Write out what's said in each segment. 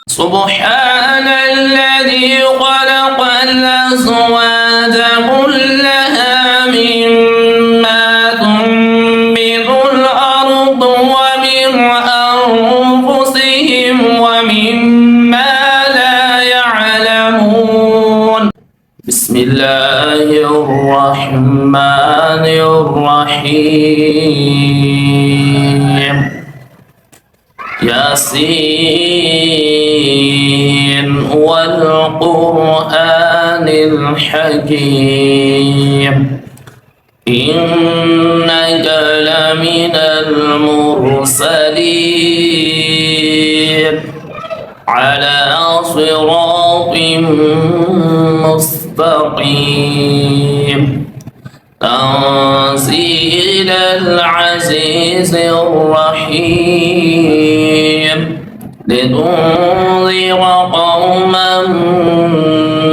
سبحان الذي خلق الأزواج كلها مما تنبت الأرض ومن أنفسهم ومما لا يعلمون. بسم الله الرحمن الرحيم. ياسين والقرآن الحكيم إنك لمن المرسلين على صراط مستقيم تنزيل العزيز الرحيم لتنذر قوما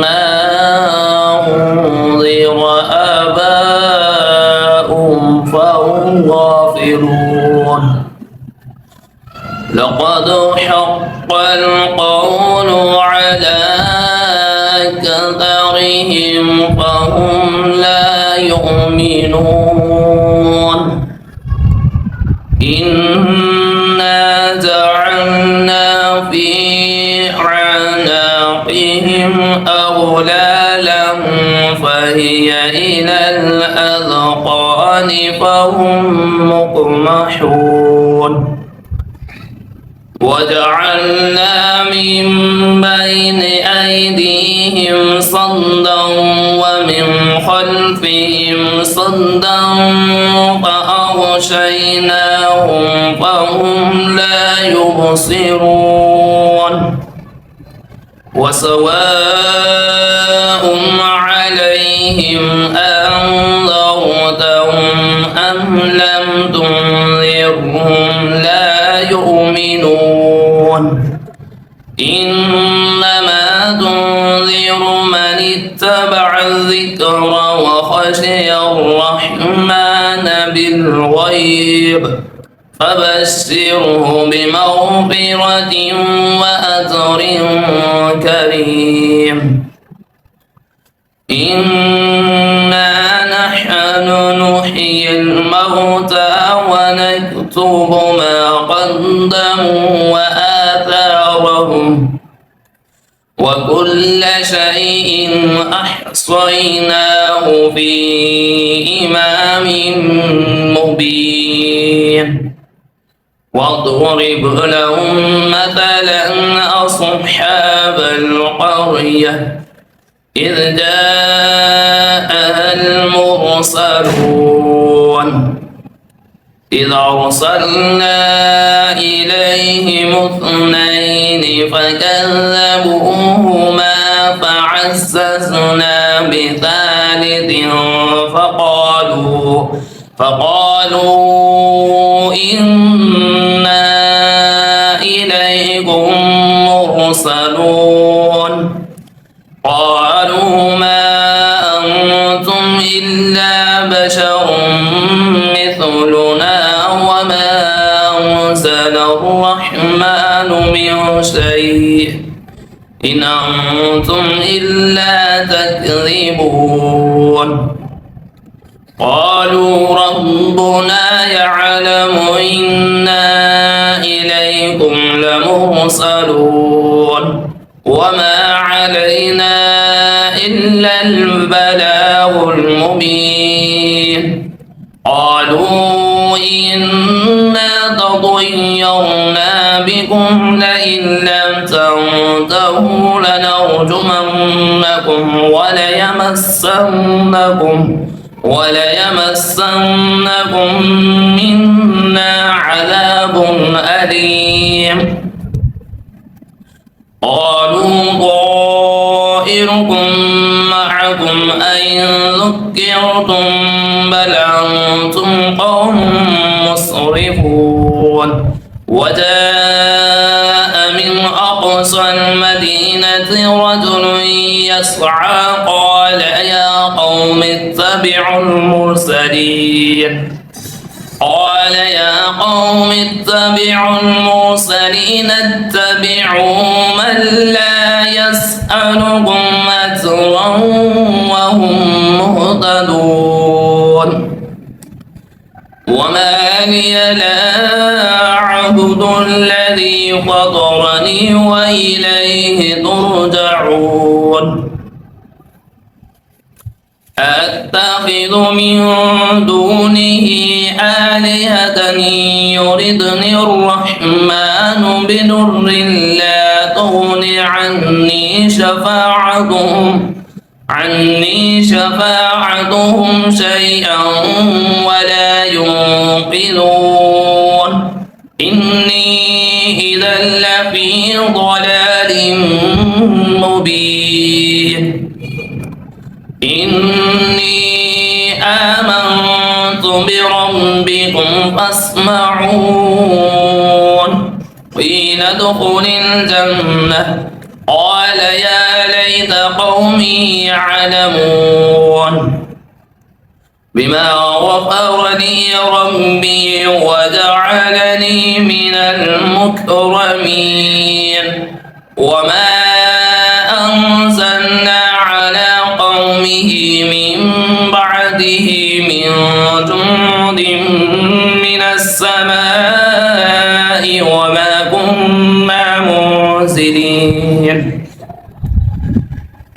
ما أنذر آباؤهم فهم غافلون. لقد حق القول على أكثرهم فهم لا يؤمنون. إنا جعلنا في أعناقهم أغلالا فهي إلى الأذقان فهم مقمحون. وجعلنا من بين أيديهم صدا ومن خلفهم صدا فأغشيناهم فهم لا يبصرون. وسواء عليهم أنذرتهم أم لم تنذرهم لا يؤمنون. إنما تنذر من اتبع الذكر وخشي الرحمن بالغيب فبشره بمغفرة وأجر كريم. إنا نحن نحيي الموتى ونكتب ما قدموا وآثارهم وكل شيء أحصيناه في إمام مبين. واضرب لهم مثلا أصحاب القرية إذ جاءها المرسلون إذ أرسلنا إليهم اثنين فكذبوهما فعززنا بثالث فقالوا إنا إليكم مرسلون. قالوا ما أنتم إلا بشر مثلنا وما أنزل الرحمن من شيء إن أنتم إلا تكذبون. قالوا ربنا يعلم إنا إليكم لمرسلون وما علينا إلا البلاغ المبين. قالوا إنا تطيرنا بكم لئن لم تنتهوا لنرجمنكم وليمسنكم منا عذاب أليم. قالوا طائركم معكم أئن ذكرتم بل أنتم قوم مسرفون. وجاء من أقصى المدينة رجل يسعى قال يا قوم اتبعوا المرسلين قال يا قوم اتبعوا المرسلين اتبعوا من لا يسألكم أجرا وهم مهتدون وما لي لا أعبد الذي فطرني وإليه ترجعون أتخذ من دونه آلهة يردني الرحمن بضر لا تغن عني شفاعتهم شيئا ولا ينقذون إني إذا لفي ضلال مبين إني آمنت بربكم فاسمعون قيل ادخل الجنة قال يا ليت قومي يعلمون بما غفر لي ربي وجعلني من المكرمين وما أنزلنا على قومه من بعده من جند من السماء وما كنا منزلين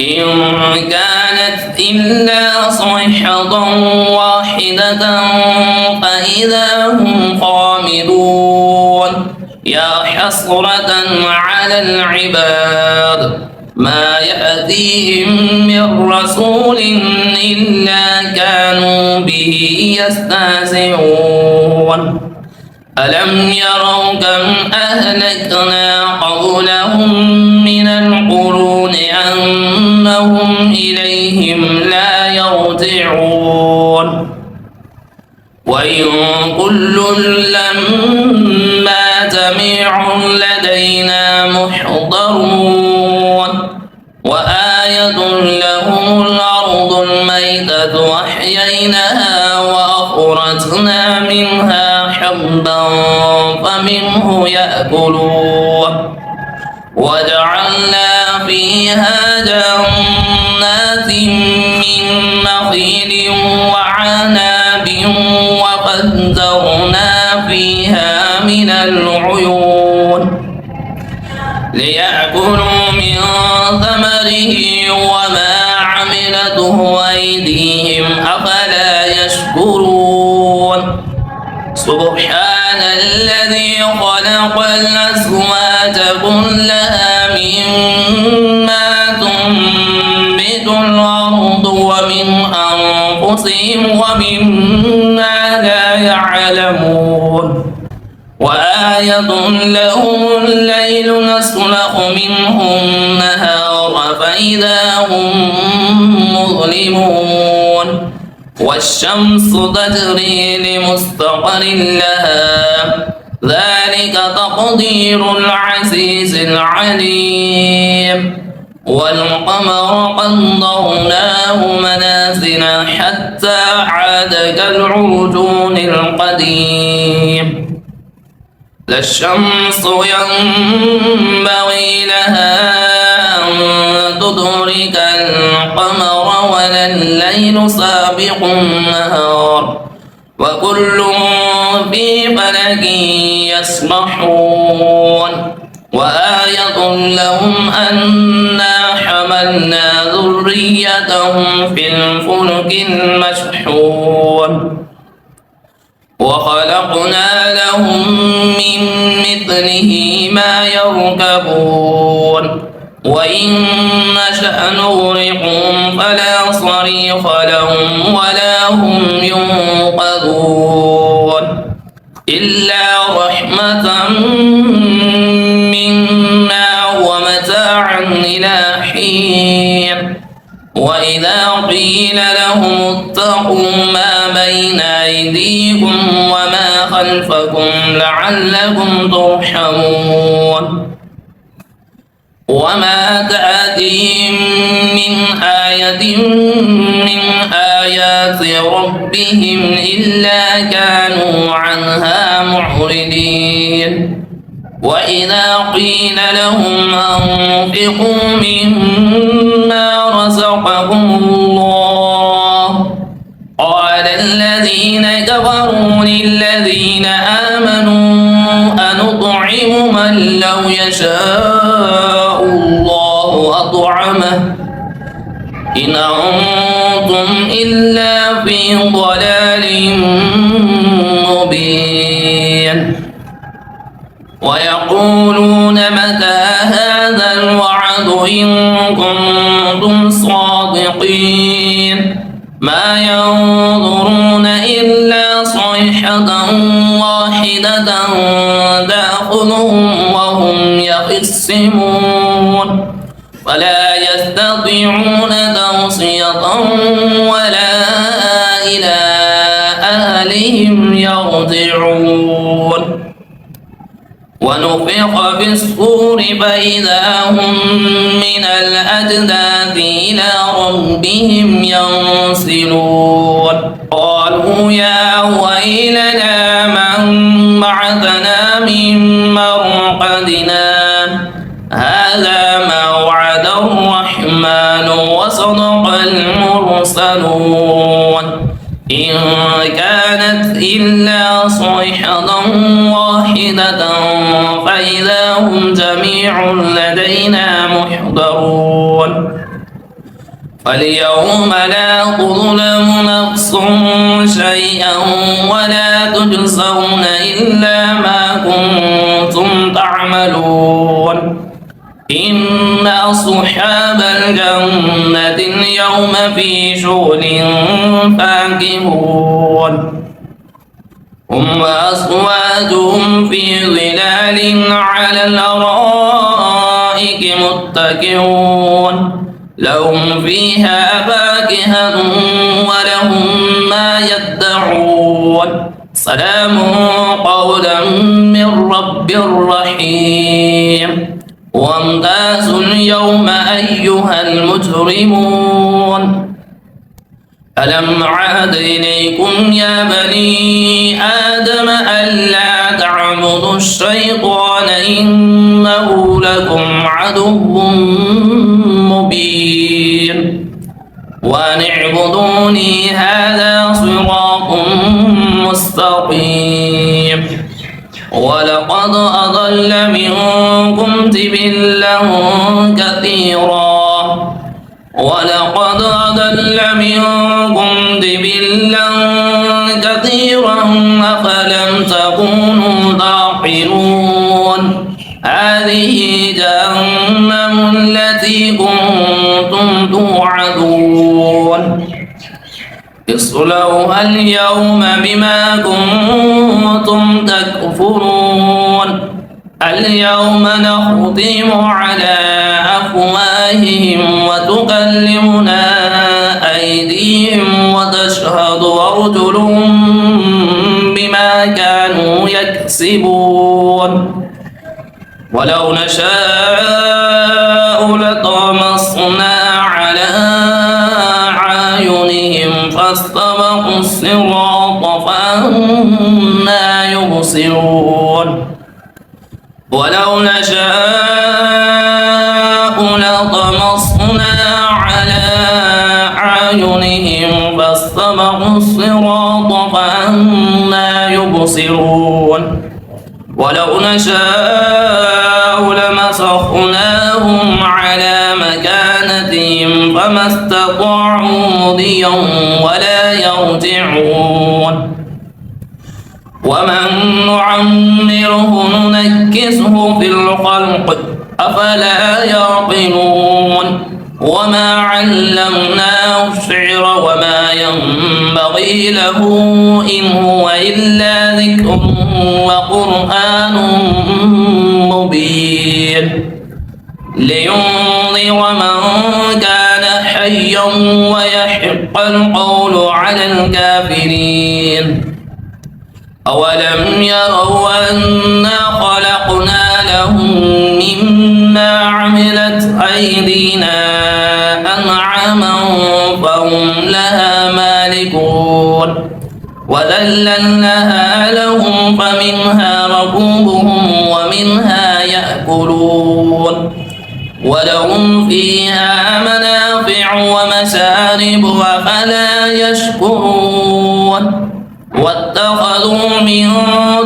إن كانت إلا صيحة واحدة فإذا هم خامدون يا حسرة على العباد ما يأتيهم من رسول إلا كانوا به يستهزئون ألم يروا كم أهلكنا قبلهم من القرون أنهم إليهم لا يرجعون وإن كل لما جميع لدينا محضرون وآية لهم الأرض الميتة أحييناها وأخرجنا منها حبا فمنه يأكلون وجعلنا فيها جنات من نخيل وعناب وفجرنا فيها من العيون ليأكلوا من ثمره وما عملته أيديهم أفلا يشكرون سبحان الذي خلق الأزواج كلها مما تنبت الأرض ومن أنفسهم ومما لا يعلمون وآية لهم الليل نسلخ منه النهار فإذا هم مظلمون والشمس تجري لمستقر لها ذلك تقدير العزيز العليم والقمر قدرناه منازل حتى عاد كالعرجون القديم لا الشمس ينبغي لها أن تدرك القمر ولا الليل سابق النهار وكل في فلك يسبحون وآية لهم أنا حملنا ذريتهم في الفلك المشحون وخلقنا لهم من مثله ما يركبون وإن نشأ نغرقهم فلا صريخ لهم ولا هم ينقذون إلا رحمة منا ومتاعا إلى حين وإذا قيل لهم اتقوا ما بين أيديكم وما خلفكم لعلكم ترحمون وما تأتيهم من آية من آيات ربهم إلا كانوا عنها معرضين وإذا قيل لهم أنفقوا مما رزقكم الله قال الذين كفروا للذين آمنوا أنطعم من لو يشاء الله أطعمه إن أنتم إلا في ضلال مبين ويقولون متى هذا الوعد إن كنتم صادقين ما ينظرون إلا صيحة واحدة تأخذهم وهم يخصمون ولا يستطيعون توصية ولا إلى أهلهم يرجعون ونفخ في الصور فإذا هم من الأجداث إلى ربهم ينسلون قالوا يا ويلنا من بعثنا من مرقدنا هذا ما وعد الرحمن وصدق المرسلون إن كانت إلا صيحة واحدة فإذا هم جميع لدينا محضرون فاليوم لا تظلم نفس شيئا ولا تجزون إلا ما كنتم تعملون إن أصحاب الجنة اليوم في شغل فاكهون هم وأزواجهم في ظلال على الأرائك متكئون لهم فيها فاكهة ولهم ما يدعون سلام قولا من رب رحيم وامتازوا اليوم أيها المجرمون ألم عهد إليكم يا بني آدم ألا تعبدوا الشيطان إنه لكم عدو مبين وأن اعبدوني هذا صراط مستقيم ولقد أضل منكم جبلا كثيرا أفلم تكونوا تعقلون هذه جهنم التي كنتم توعدون اصلوها اليوم بما كنتم تكفرون اليوم نختم على أفواههم وتكلمنا أيديهم وتشهد أرجلهم بما كانوا يكسبون ولو نشاء لطمسنا على أعينهم فاستبقوا الصراط فأنى يبصرون ولو نشاء لطمسنا على أعينهم فاستبقوا الصراط فأنى يبصرون ولو نشاء لمسخناهم على مكانتهم فما استطاعوا مضيا ولا يرجعون ومن نعمره ننكسه في الخلق أفلا يعقلون وما علمناه الشعر وما ينبغي له إن هو إلا ذكر وقرآن مبين لينذر من كان حيا ويحق القول على الكافرين أولم يروا أنا خلقنا لهم مما عملت وذللناها لهم فمنها ركوبهم ومنها يأكلون ولهم فيها منافع ومشارب أفلا يشكرون واتخذوا من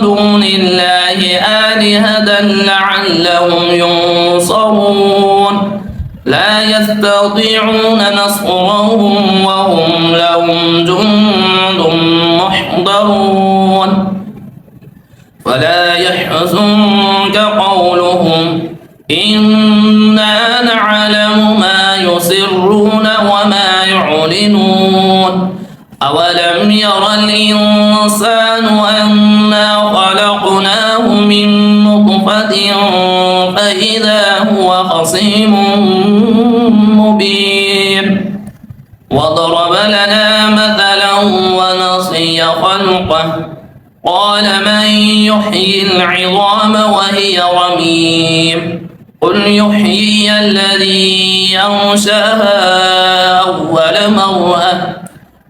دون الله آلهة لعلهم ينصرون لا يستطيعون نصرهم وهم لهم جند محضرون فلا يحزنك قولهم إنا نعلم ما يسرون وما يعلنون أولم ير الإنسان أنا خلقناه من نطفة فإذا هو خصيم مبين وضرب لنا مثلا ونسي خلقه قال من يحيي العظام وهي رميم قل يحيي الذي أنشأها أول مرة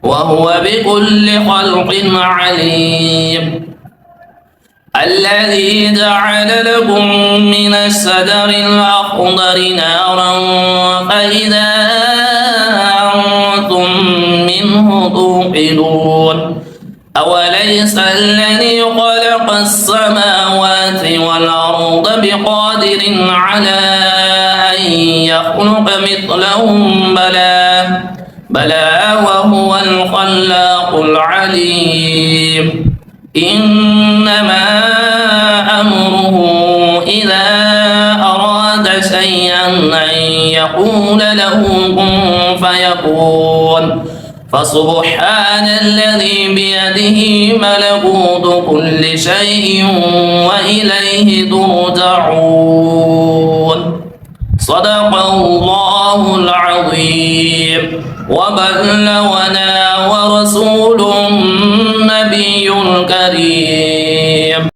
وهو بكل خلق عليم الذي جعل لكم من الشجر الأخضر نارا فإذا أنتم منه توقدون أوليس الذي خلق السماوات والأرض بقادر على أن يخلق مثلهم بلى وهو الخلاق العليم إنما أمره إذا أراد شيئا أن يقول له كن فيكون فسبحان الذي بيده ملكوت كل شيء وإليه ترجعون صدق الله العظيم وبلغنا ورسول النبي الكريم.